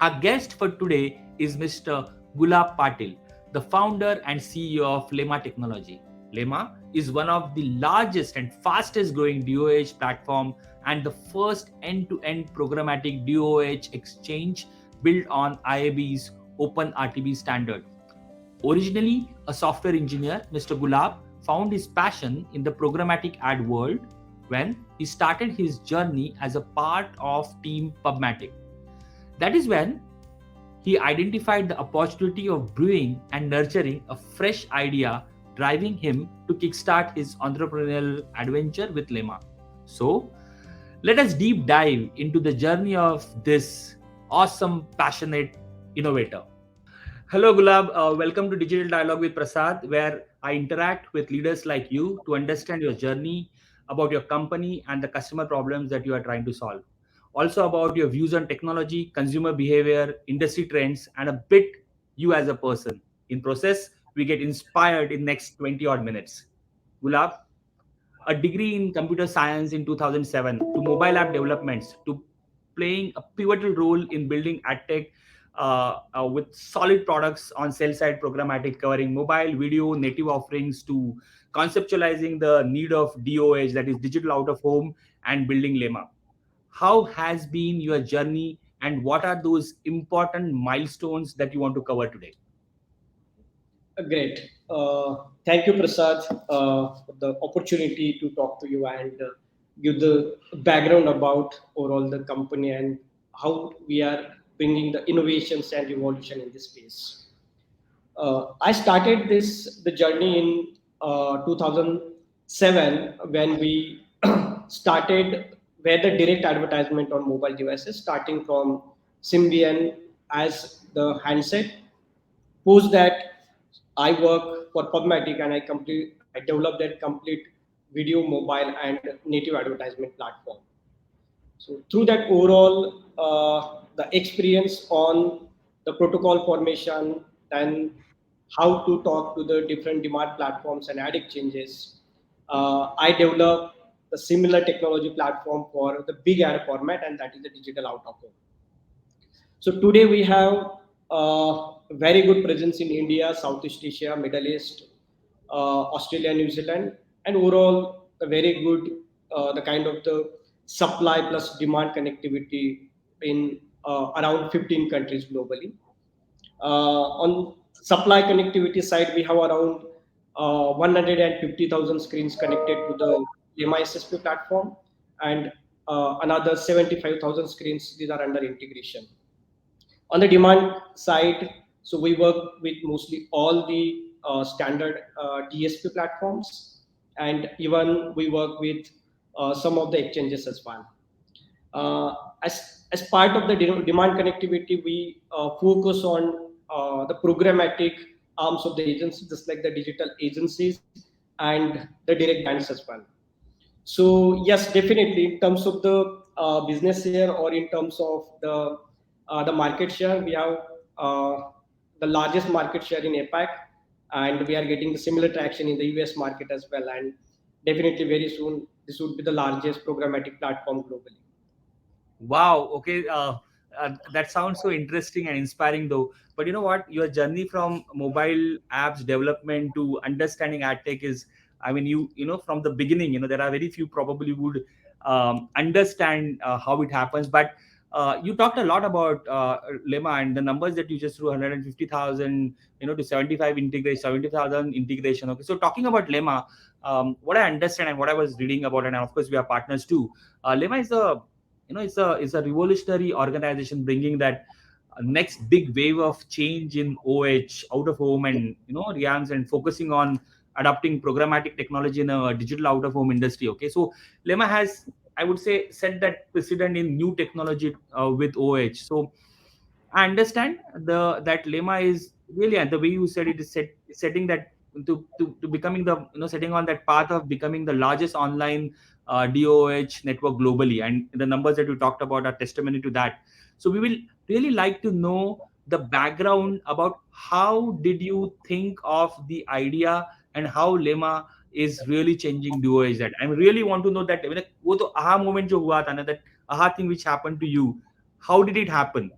Our guest for today is Mr. Gulab Patil, the founder and CEO of Lemma Technology. Lemma is one of the largest and fastest growing DOH platform and the first end-to-end programmatic DOH exchange built on IAB's Open RTB standard. Originally a software engineer, Mr. Gulab found his passion in the programmatic ad world when he started his journey as a part of Team Pubmatic. That is when he identified the opportunity of brewing and nurturing a fresh idea, driving him to kickstart his entrepreneurial adventure with Lemma. So, let us deep dive into the journey of this awesome, passionate innovator. Hello, Gulab. Welcome to Digital Dialogue with Prasad, where I interact with leaders like you to understand your journey, about your company, and the customer problems that you are trying to solve. Also, about your views on technology, consumer behavior, industry trends, and a bit you as a person. In process, we get inspired in next 20 odd minutes. Gulab, a degree in computer science in 2007 to mobile app developments to playing a pivotal role in building adtech with solid products on sell side programmatic covering mobile video native offerings to conceptualizing the need of DOH, that is digital out of home, and building Lemma. How has been your journey and what are those important milestones that you want to cover today? Great. Thank you, Prasad, for the opportunity to talk to you and give the background about overall the company and how we are bringing the innovations and evolution in this space. I started the journey in 2007 when we started where the direct advertisement on mobile devices, starting from Symbian as the handset. Post that, I work for Pubmatic and I developed that complete video, mobile, and native advertisement platform. So through that overall, the experience on the protocol formation and how to talk to the different demand platforms and ad exchanges, I developed a similar technology platform for the big ad format, and that is the digital out of home. So today we have very good presence in India, Southeast Asia, Middle East, Australia, New Zealand, and overall a very good the kind of the supply plus demand connectivity in around 15 countries globally. On supply connectivity side, we have around 150,000 screens connected to the MISSP platform, and another 75,000 screens these are under integration. On the demand side, so we work with mostly all the standard DSP platforms, and even we work with some of the exchanges as well. Uh, as part of the demand connectivity, we focus on the programmatic arms of the agency, just like the digital agencies and the direct brands as well. So yes, definitely in terms of the business here or in terms of the market share, we have the largest market share in APAC, and we are getting the similar traction in the US market as well. And definitely very soon, this would be the largest programmatic platform globally. Wow. Okay. That sounds so interesting and inspiring, though. But you know what? Your journey from mobile apps development to understanding ad tech is, I mean, from the beginning, there are very few probably would understand how it happens. But you talked a lot about Lemma and the numbers that you just threw 150,000, to 70,000 integration. Okay. So talking about Lemma, what I understand and what I was reading about, and of course we are partners too. Lemma is a it's a revolutionary organization bringing that next big wave of change in OH out of home and realms and focusing on adopting programmatic technology in a digital out of home industry. Okay, so Lemma has, I would say, set that precedent in new technology with OH. So I understand that Lemma is really, and the way you said it is setting that to becoming the setting on that path of becoming the largest online DOH network globally, and the numbers that you talked about are testimony to that. So we will really like to know the background about how did you think of the idea and how Lemma is really changing DOH. That I really want to know that वो तो aha moment जो हुआ था ना, that aha thing which happened to you, how did it happen?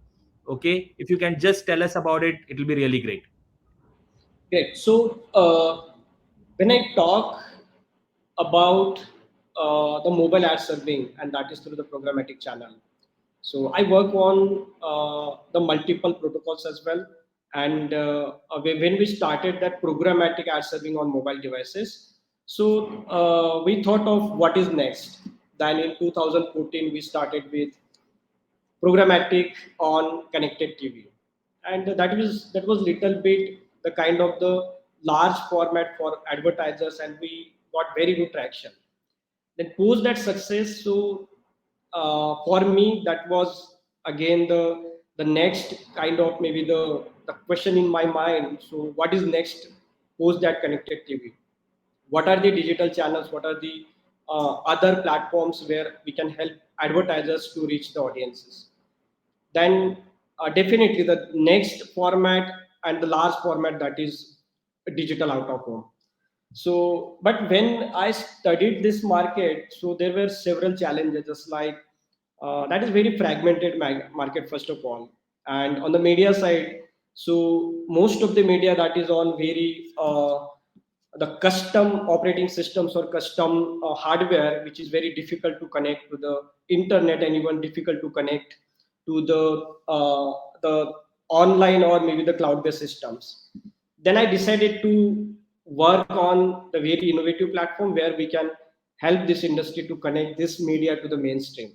Okay, if you can just tell us about it, it will be really great. Great. So when I talk about the mobile ad serving, and that is through the programmatic channel. So I work on the multiple protocols as well. And when we started that programmatic ad serving on mobile devices, so we thought of what is next. Then in 2014, we started with programmatic on connected TV, and that was little bit the kind of the large format for advertisers, and we got very good traction. Then post that success, so for me that was again the next kind of maybe the question in my mind. So what is next post that connected TV? What are the digital channels? What are the other platforms where we can help advertisers to reach the audiences? Then definitely the next format and the last format, that is digital out of home. So but when I studied this market, so there were several challenges, just like that is very fragmented market first of all. And on the media side, so most of the media that is on very the custom operating systems or custom hardware, which is very difficult to connect to the internet, and even difficult to connect to the online or maybe the cloud-based systems. Then I decided to work on the very innovative platform where we can help this industry to connect this media to the mainstream.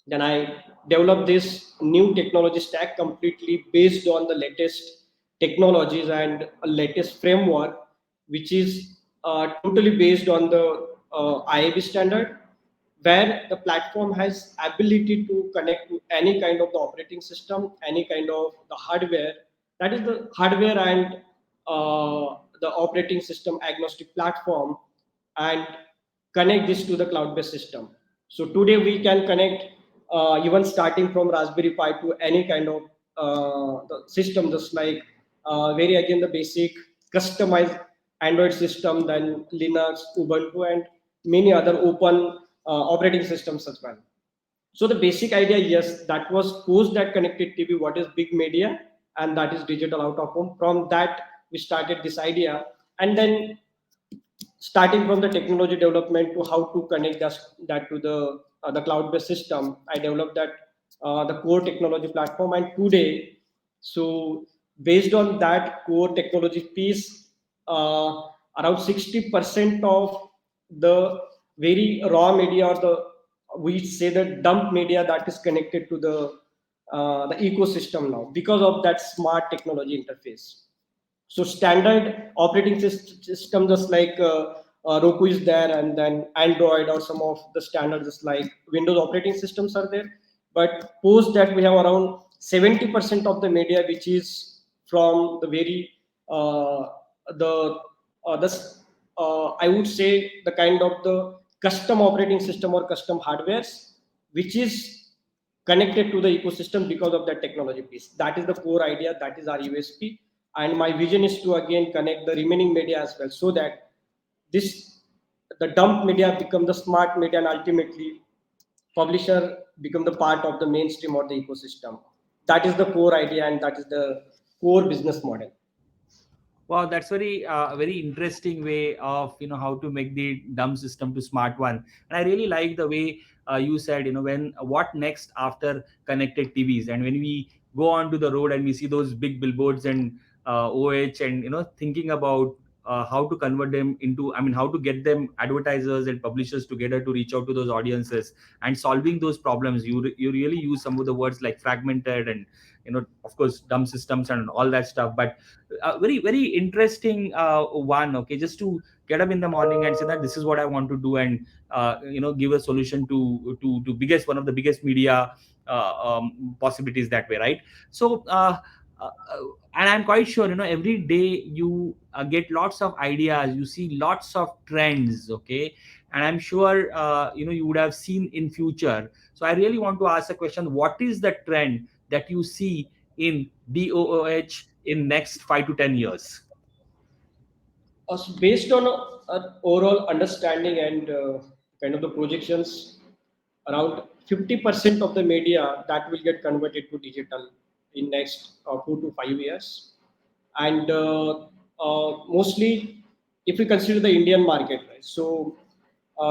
Then I developed this new technology stack completely based on the latest technologies and a latest framework, which is totally based on the IAB standard, where the platform has ability to connect to any kind of the operating system, any kind of the hardware. That is the hardware and the operating system agnostic platform, and connect this to the cloud-based system. So today we can connect even starting from Raspberry Pi to any kind of the system, just like very again the basic customized Android system, then Linux, Ubuntu, and many other open operating systems as well. So the basic idea, yes, that was post that connected TV, what is big media, and that is digital out of home. From that, we started this idea, and then starting from the technology development to how to connect that to the cloud-based system, I developed that the core technology platform, and today, so based on that core technology piece, around 60% of the very raw media, or the we say the dump media, that is connected to the ecosystem now because of that smart technology interface. So standard operating system, just like Roku is there, and then Android or some of the standards just like Windows operating systems are there. But post that, we have around 70% of the media which is from the very the this I would say the kind of the custom operating system or custom hardwares, which is connected to the ecosystem because of that technology piece. That is the core idea. That is our USP. And my vision is to again connect the remaining media as well, so that this the dump media become the smart media, and ultimately publisher become the part of the mainstream or the ecosystem. That is the core idea, and that is the core business model. Wow, that's very interesting way of how to make the dumb system to smart one. And I really like the way you said, when what next after connected TVs, and when we go onto the road and we see those big billboards and OH, and thinking about how to convert them into, I mean, how to get them advertisers and publishers together to reach out to those audiences and solving those problems. You really use some of the words like fragmented and of course dumb systems and all that stuff, but very interesting one. Okay, just to get up in the morning and say that this is what I want to do, and give a solution to biggest one of the biggest media possibilities that way, right? So and I'm quite sure every day you get lots of ideas, you see lots of trends. Okay, and I'm sure you would have seen in future. So I really want to ask a question: what is the trend that you see in DOOH in next 5 to 10 years? So based on overall understanding and kind of the projections, around 50% of the media that will get converted to digital. in next 4 to 5 years. And mostly, if we consider the Indian market, right? So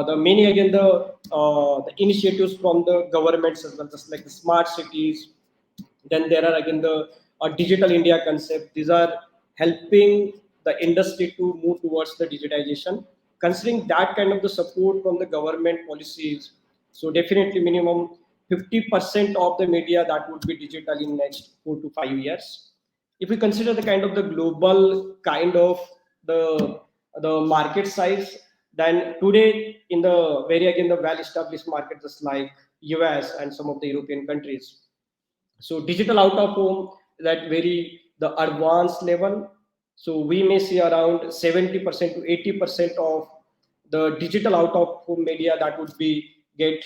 the many again the initiatives from the governments as well, just like the smart cities. Then there are again the digital India concept. These are helping the industry to move towards the digitization. Considering that kind of the support from the government policies, so definitely minimum 50% of the media that would be digital in next 4 to 5 years. If we consider the kind of the global kind of the the market size, then today in the very again the well established markets just like US and some of the European countries, so digital out of home that very the advanced level. So we may see around 70% to 80% of the digital out of home media that would be get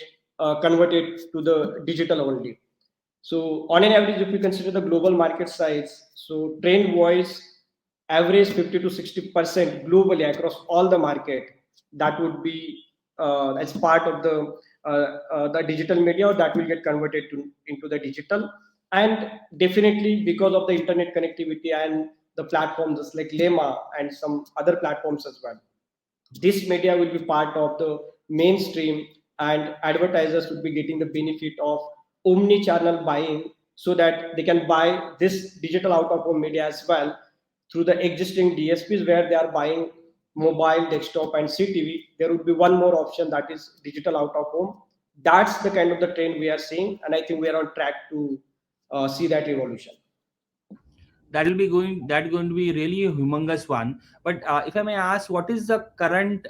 converted to the digital only. So on an average, if we consider the global market size, so trend voice average 50 to 60% globally across all the market, that would be as part of the digital media, or that will get converted into the digital. And definitely because of the internet connectivity and the platforms just like Lemma and some other platforms as well, this media will be part of the mainstream, and advertisers would be getting the benefit of omni-channel buying, so that they can buy this digital out of home media as well through the existing DSPs where they are buying mobile, desktop, and CTV. There would be one more option, that is digital out of home. That's the kind of the trend we are seeing, and I think we are on track to see that evolution. That going to be really a humongous one. But if I may ask, what is the current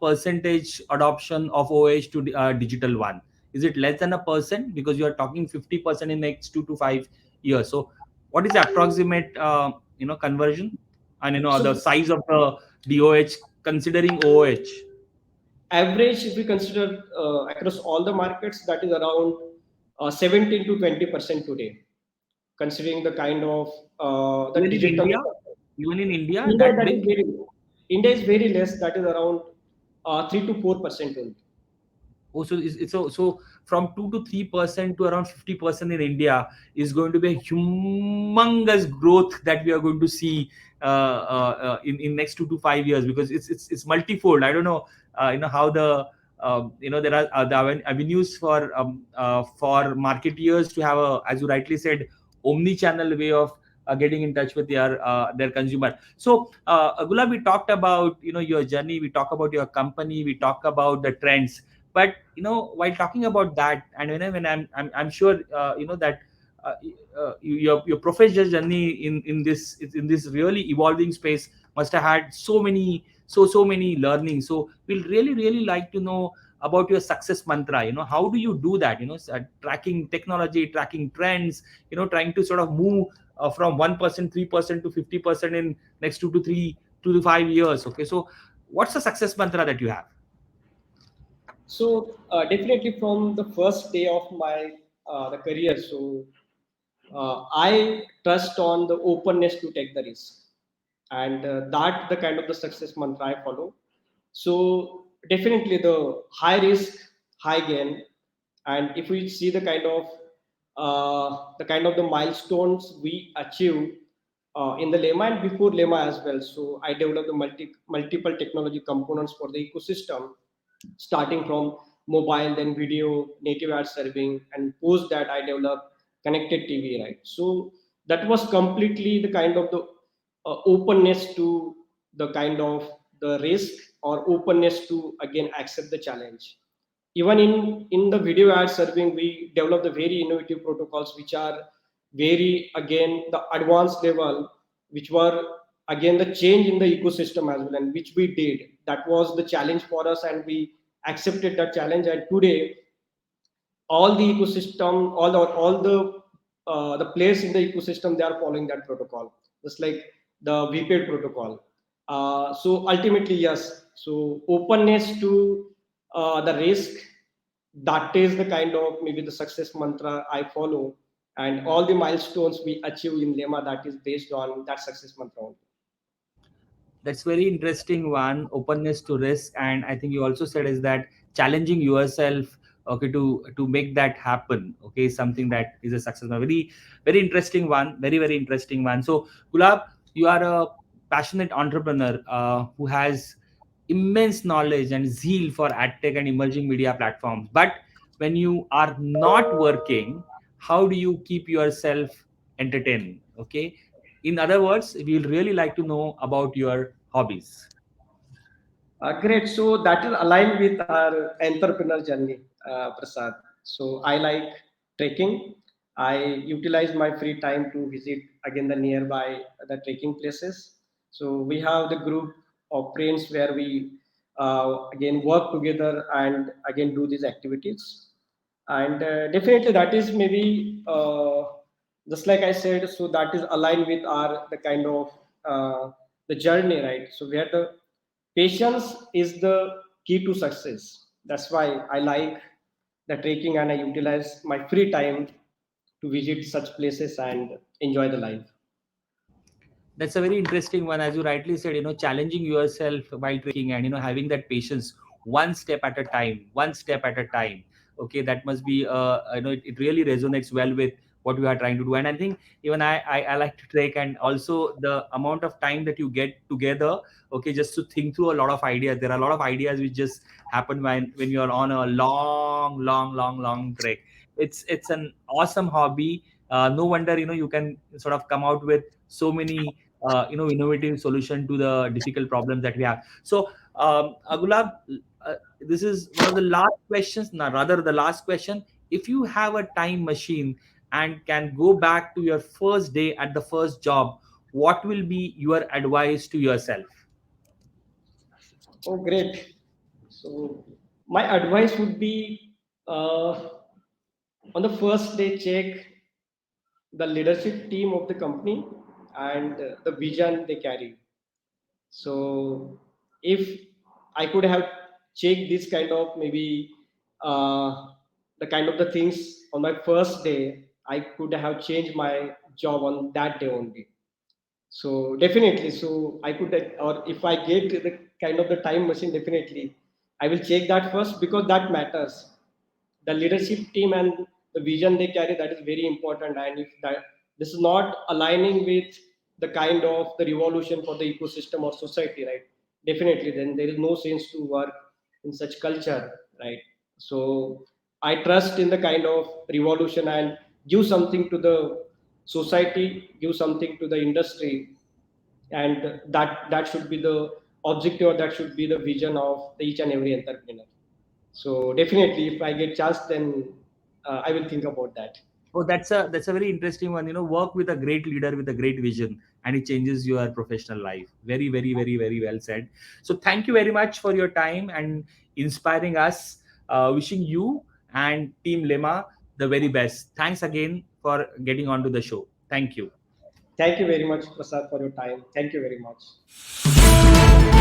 percentage adoption of OH to digital one? Is it less than a percent? Because you are talking 50% in next 2 to 5 years. So what is the approximate conversion, and the So size of the DOH considering OH? average, if we consider across all the markets, that is around 17 to 20% today, considering the kind of the Even in digital. India, even in India, India, that that is big? very, India is very less, that is around 3 to 4% only. Oh, so so from 2 to 3% to around 50% in India is going to be a humongous growth that we are going to see in next 2 to 5 years, because it's multifold. I don't know, how the there are the avenues for marketeers to have a, as you rightly said, omni-channel way of getting in touch with their consumer. So Gulab, we talked about your journey, we talk about your company, we talk about the trends. But while talking about that, and when I'm sure that uh, your professional journey in this really evolving space must have had so many learnings. So we'll really like to know about your success mantra. How do you do that? Tracking technology, tracking trends, trying to sort of move from 1%, 3% to 50% in next 2 to 5 years. Okay, so what's the success mantra that you have? So definitely from the first day of my the career, so I trust on the openness to take the risk, and that the kind of the success mantra I follow. So definitely the high risk, high gain, and if we see the kind of the milestones we achieve in the Lemma and before Lemma as well. So I developed the multiple technology components for the ecosystem, starting from mobile, then video, native ad serving, and post that I developed connected TV, right? So that was completely the kind of the openness to the kind of the risk, or openness to again accept the challenge. Even in the video ad serving, we developed the very innovative protocols which are very again the advanced level, which were again the change in the ecosystem as well, and which we did. That was the challenge for us, and we accepted that challenge. And today all the ecosystem, all the players in the ecosystem, they are following that protocol, just like the VPAID protocol. So ultimately, yes. So openness to the risk, that is the kind of maybe the success mantra I follow, and all the milestones we achieve in Lemma, that is based on that success mantra only. That's very interesting one, openness to risk. And I think you also said is that challenging yourself okay, to make that happen, okay, is something that is a success. A very very interesting one, very very interesting one. So Gulab, you are a passionate entrepreneur who has immense knowledge and zeal for adtech and emerging media platforms. But when you are not working, how do you keep yourself entertained? Okay. In other words, we will really like to know about your hobbies. Great. So that is aligned with our entrepreneur journey, Prasad. So I like trekking. I utilize my free time to visit again the nearby the trekking places. So we have the group of friends where we again work together and again do these activities. And definitely that is maybe just like I said. So that is aligned with our the kind of the journey, right? So where the patience is the key to success. That's why I like the trekking and I utilize my free time to visit such places and enjoy the life. That's a very interesting one, as you rightly said, challenging yourself while trekking, and having that patience, one step at a time, one step at a time. Okay, that must be it really resonates well with what we are trying to do. And I think even I like to trek, and also the amount of time that you get together, okay, just to think through a lot of ideas. There are a lot of ideas which just happen when you're on a long trek. It's an awesome hobby. No wonder you can sort of come out with so many innovative solution to the difficult problems that we have. So Gulab, this is one of the last questions, no, rather the last question. If you have a time machine and can go back to your first day at the first job, what will be your advice to yourself? Oh, great. So my advice would be uh, on the first day, check the leadership team of the company and the vision they carry. So if I could have checked this kind of maybe the kind of the things on my first day, I could have changed my job on that day only. So definitely, so I could, or if I get the kind of the time machine, definitely I will check that first because that matters. The leadership team and the vision they carry, that is very important. And if that this is not aligning with the kind of the revolution for the ecosystem or society, right? Definitely, then there is no sense to work in such culture, right? So I trust in the kind of revolution and give something to the society, give something to the industry, and that should be the objective, or that should be the vision of each and every entrepreneur. So definitely, if I get chance, then I will think about that. Oh, that's a very interesting one. Work with a great leader with a great vision, and it changes your professional life. Very, very, very, very well said. So thank you very much for your time and inspiring us. Wishing you and Team Lemma the very best. Thanks again for getting onto the show. Thank you. Thank you very much, Prasad, for your time. Thank you very much.